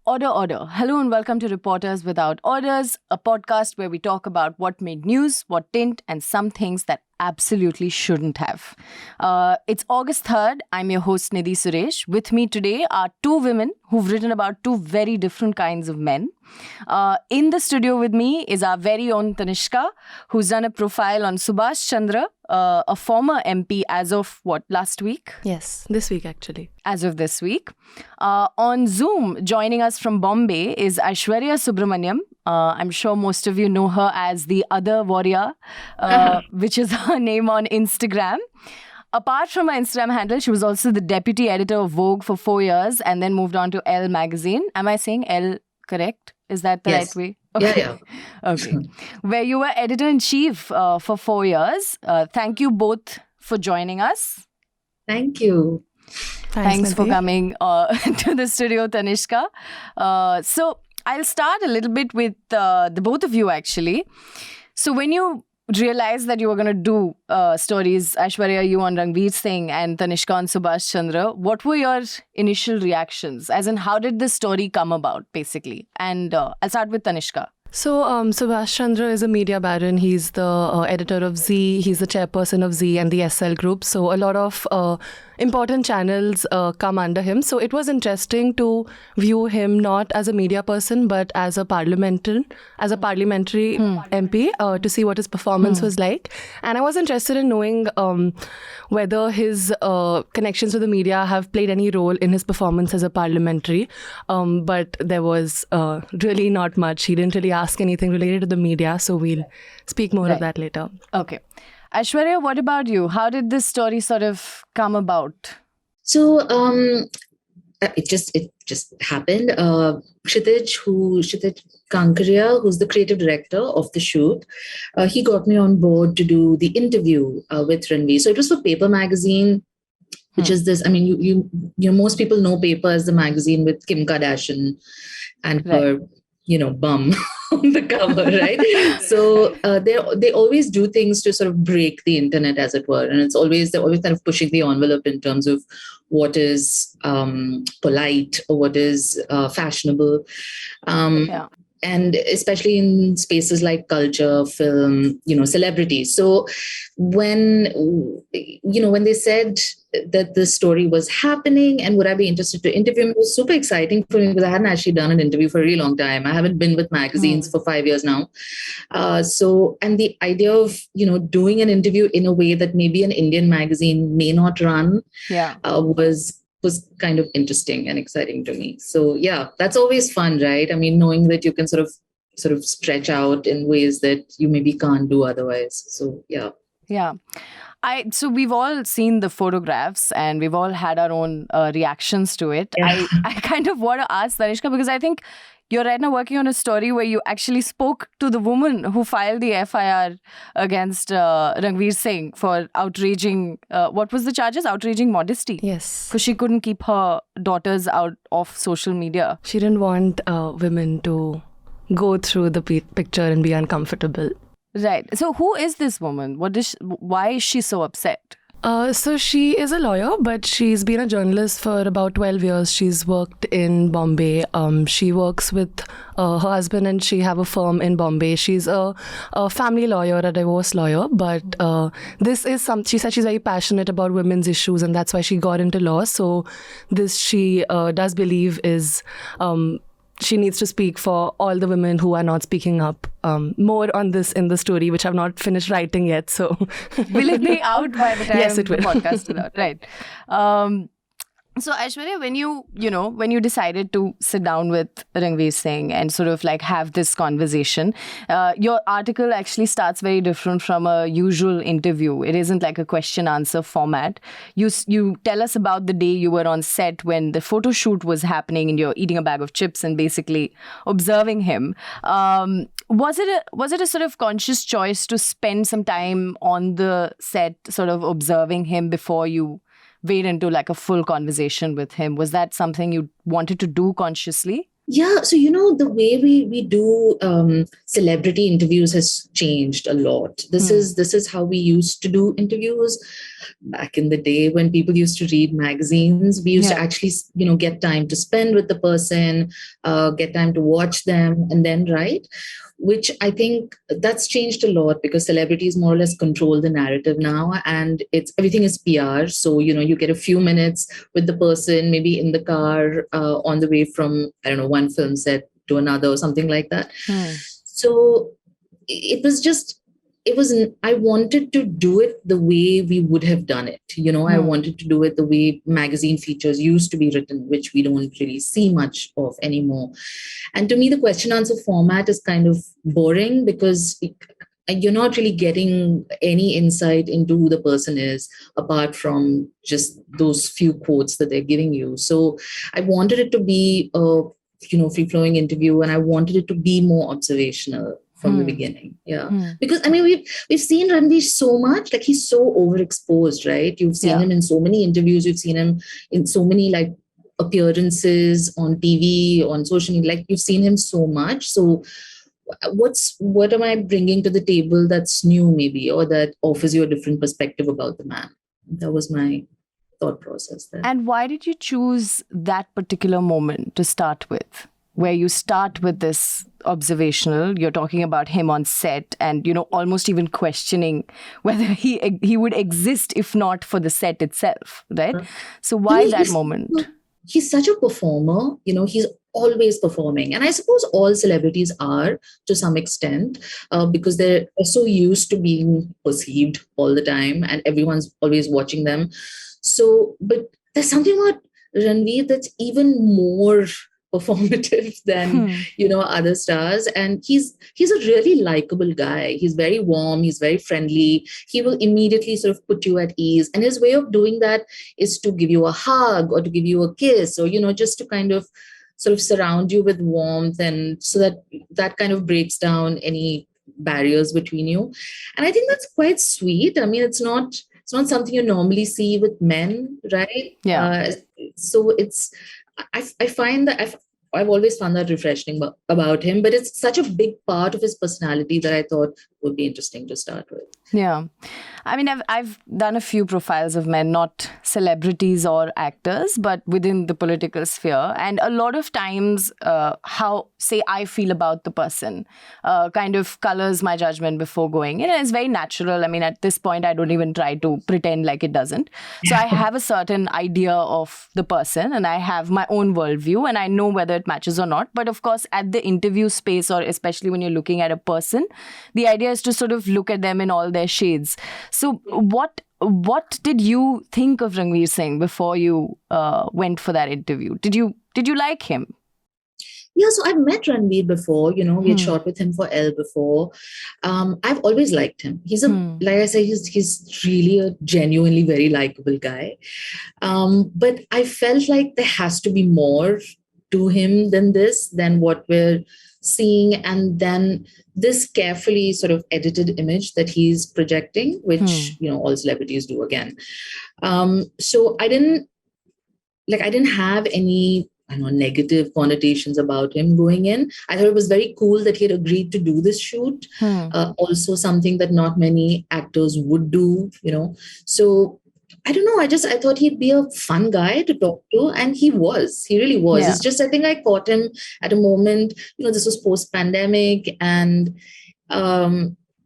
Order, order. Hello and welcome to Reporters Without Orders, a podcast where we talk about what made news, what didn't, and some things that absolutely shouldn't have. It's August 3rd. I'm your host, Nidhi Suresh. With me today are two women who've written about two very different kinds of men. In the studio with me is our very own Tanishka, who's done a profile on Subhash Chandra, a former MP as of last week? Yes, this week actually. As of this week. On Zoom, joining us from Bombay is Aishwarya Subramanyam. I'm sure most of you know her as the Other Warrior, which is her name on Instagram. Apart from her Instagram handle, she was also the deputy editor of Vogue for 4 years and then moved on to Elle magazine. Am I saying Elle correct? Is that the right way? Okay. Yeah. Okay. Where you were editor-in-chief for 4 years. Thank you both for joining us. Thank you. Thanks for coming to the studio, Tanishka. So I'll start a little bit with the both of you, actually. So when you realized that you were going to do stories, Aishwarya, you on Ranveer Singh and Tanishka on Subhash Chandra, what were your initial reactions? As in, how did this story come about, basically? And I'll start with Tanishka. So Subhash Chandra is a media baron. He's the editor of Z. He's the chairperson of Z and the SL group. So a lot of important channels come under him. So it was interesting to view him not as a media person, but as a parliamentary MP to see what his performance was like. And I was interested in knowing whether his connections with the media have played any role in his performance as a parliamentary. But there was really not much. He didn't really ask anything related to the media. So we'll speak more of that later. Okay. Aishwarya, what about you? How did this story sort of come about? So it just happened. Kshitij Kankaria, who's the creative director of the shoot, he got me on board to do the interview with Ranveer. So it was for Paper magazine, which is this. I mean, you most people know Paper as the magazine with Kim Kardashian and her bum on the cover, right? So they always do things to sort of break the internet, as it were, and they're always kind of pushing the envelope in terms of what is polite or what is fashionable. And especially in spaces like culture, film, celebrities. So when they said that the story was happening and would I be interested to interview him, it was super exciting for me because I hadn't actually done an interview for a really long time. I haven't been with magazines for 5 years now. And the idea of, doing an interview in a way that maybe an Indian magazine may not run was kind of interesting and exciting to me. So yeah, that's always fun, right? I mean, knowing that you can sort of stretch out in ways that you maybe can't do otherwise. So yeah. Yeah. So we've all seen the photographs and we've all had our own reactions to it. Yeah. I kind of want to ask Tanishka because I think you're right now working on a story where you actually spoke to the woman who filed the FIR against Ranveer Singh for outraging, what was the charges? Outraging modesty. Yes. Because she couldn't keep her daughters out of social media. She didn't want women to go through the picture and be uncomfortable. Right. So who is this woman? Why is she so upset? So she is a lawyer, but she's been a journalist for about 12 years. She's worked in Bombay. She works with her husband and she have a firm in Bombay. She's a family lawyer, a divorce lawyer. But this is she said she's very passionate about women's issues and that's why she got into law. So this she does believe is... she needs to speak for all the women who are not speaking up. More on this in the story, which I've not finished writing yet. So, will it be out by the time yes, it will. The podcast is out? Right. So Aishwarya, when you decided to sit down with Ranveer Singh and sort of like have this conversation, your article actually starts very different from a usual interview. It isn't like a question answer format. You tell us about the day you were on set when the photo shoot was happening and you're eating a bag of chips and basically observing him. Was it a sort of conscious choice to spend some time on the set sort of observing him before you wade into like a full conversation with him? Was that something you wanted to do consciously? Yeah, so the way we do celebrity interviews has changed a lot. This is how we used to do interviews back in the day when people used to read magazines. We used to Yeah. actually get time to spend with the person, get time to watch them, and then write. Which I think that's changed a lot because celebrities more or less control the narrative now, and it's everything is PR. So you get a few minutes with the person, maybe in the car on the way from, I don't know, one film set to another or something like that. Hmm. So it was just, I wanted to do it the way we would have done it. I wanted to do it the way magazine features used to be written, which we don't really see much of anymore. And to me, the question answer format is kind of boring because you're not really getting any insight into who the person is apart from just those few quotes that they're giving you. So I wanted it to be a free flowing interview, and I wanted it to be more observational from the beginning. Yeah. Because I mean, we've seen Ranveer so much, like he's so overexposed, right? You've seen him in so many interviews, you've seen him in so many like appearances on TV, on social media, like you've seen him so much. So what am I bringing to the table that's new maybe, or that offers you a different perspective about the man? That was my thought process there. And why did you choose that particular moment to start with, where you start with this observational? You're talking about him on set and, almost even questioning whether he would exist if not for the set itself, right? So why that moment? He's such a performer, he's always performing. And I suppose all celebrities are to some extent because they're so used to being perceived all the time and everyone's always watching them. So, but there's something about Ranveer that's even more performative than other stars, and he's a really likable guy. He's very warm, he's very friendly, he will immediately sort of put you at ease, and his way of doing that is to give you a hug or to give you a kiss, or just to kind of sort of surround you with warmth, and so that kind of breaks down any barriers between you. And I think that's quite sweet. I mean, it's not something you normally see with men, right? Yeah. So I find that I've always found that refreshing about him, but it's such a big part of his personality that I thought would be interesting to start with. Yeah. I mean, I've done a few profiles of men, not celebrities or actors, but within the political sphere. And a lot of times, how, say, I feel about the person kind of colors my judgment before going in. And it's very natural. I mean, at this point, I don't even try to pretend like it doesn't. So I have a certain idea of the person and I have my own worldview and I know whether it matches or not. But of course, at the interview space, or especially when you're looking at a person, the idea is to sort of look at them in all their shades. So what did you think of Ranveer Singh before you went for that interview? Did you like him? Yeah, so I've met Ranveer before. We had shot with him for Elle before. I've always liked him. He's like I say, he's really a genuinely very likable guy. But I felt like there has to be more to him than what we're seeing, and then this carefully sort of edited image that he's projecting, which all celebrities do again. So I didn't have any negative connotations about him going in. I thought it was very cool that he had agreed to do this shoot. Also something that not many actors would do, So I don't know. I thought he'd be a fun guy to talk to, and he really was. Yeah. It's just, I think I caught him at a moment, this was post-pandemic, and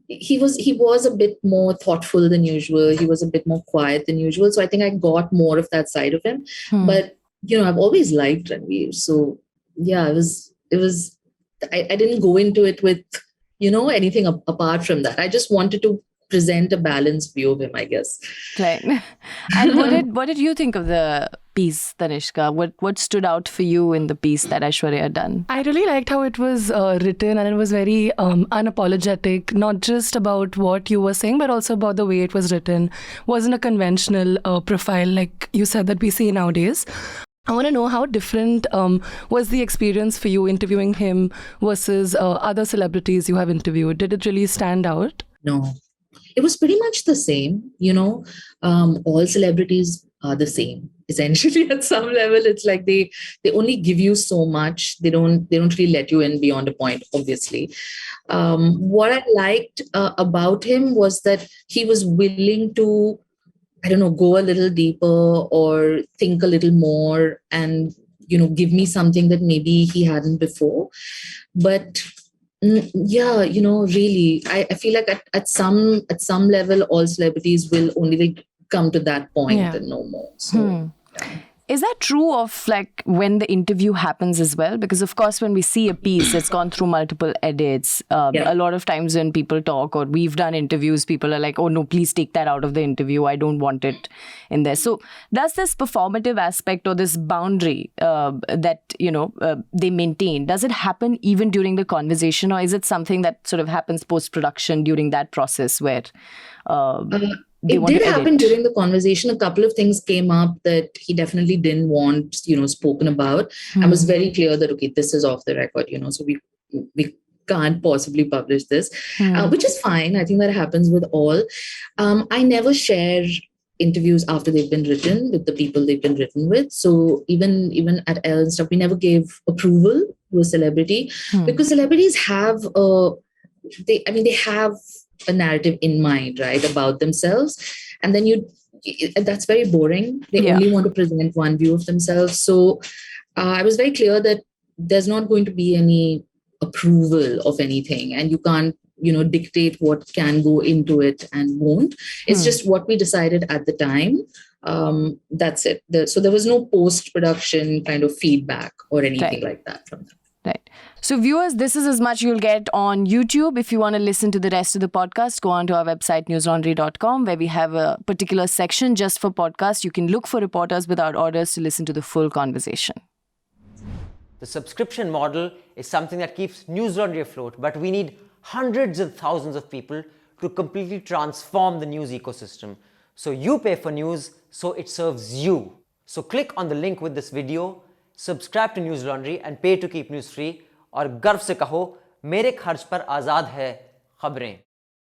he was a bit more thoughtful than usual. He was a bit more quiet than usual. So I think I got more of that side of him. But I've always liked Ranveer. So yeah, I didn't go into it with, anything apart from that. I just wanted to present a balanced view of him, I guess. Right. And what did you think of the piece, Tanishka? What stood out for you in the piece that Aishwarya had done? I really liked how it was written, and it was very unapologetic, not just about what you were saying, but also about the way it was written. Wasn't a conventional profile like you said that we see nowadays. I want to know how different was the experience for you interviewing him versus other celebrities you have interviewed. Did it really stand out? No. It was pretty much the same, all celebrities are the same. essentially. At some level, it's like they only give you so much. They don't really let you in beyond a point, obviously. What I liked about him was that he was willing to, I don't know, go a little deeper or think a little more and, give me something that maybe he hadn't before. But yeah, really, I feel like at some level, all celebrities will only like come to that point Yeah. and no more. So Is that true of like when the interview happens as well? Because of course, when we see a piece, it's gone through multiple edits. Yeah. A lot of times when people talk or we've done interviews, people are like, oh no, please take that out of the interview. I don't want it in there. So does this performative aspect or this boundary that, they maintain, does it happen even during the conversation, or is it something that sort of happens post-production during that process where they it want did to happen edit? during the conversation. A couple of things came up that he definitely didn't want, spoken about. I was very clear that, okay, this is off the record, so we can't possibly publish this, which is fine. I think that happens with all. I never share interviews after they've been written with the people they've been written with. So even at Elle and stuff, we never gave approval to a celebrity because celebrities have they have a narrative in mind, right, about themselves, and then that's very boring. They only want to present one view of themselves. So I was very clear that there's not going to be any approval of anything, and you can't dictate what can go into it and won't. It's just what we decided at the time. That's it. So there was no post-production kind of feedback or anything like that from them. Right. So viewers, this is as much you'll get on YouTube. If you want to listen to the rest of the podcast, go on to our website, newslaundry.com, where we have a particular section just for podcasts. You can look for reporters without orders to listen to the full conversation. The subscription model is something that keeps Newslaundry afloat, but we need hundreds of thousands of people to completely transform the news ecosystem. So you pay for news, so it serves you. So click on the link with this video, subscribe to Newslaundry and pay to keep news free, और गर्व से कहो, मेरे खर्च पर आज़ाद है खबरें.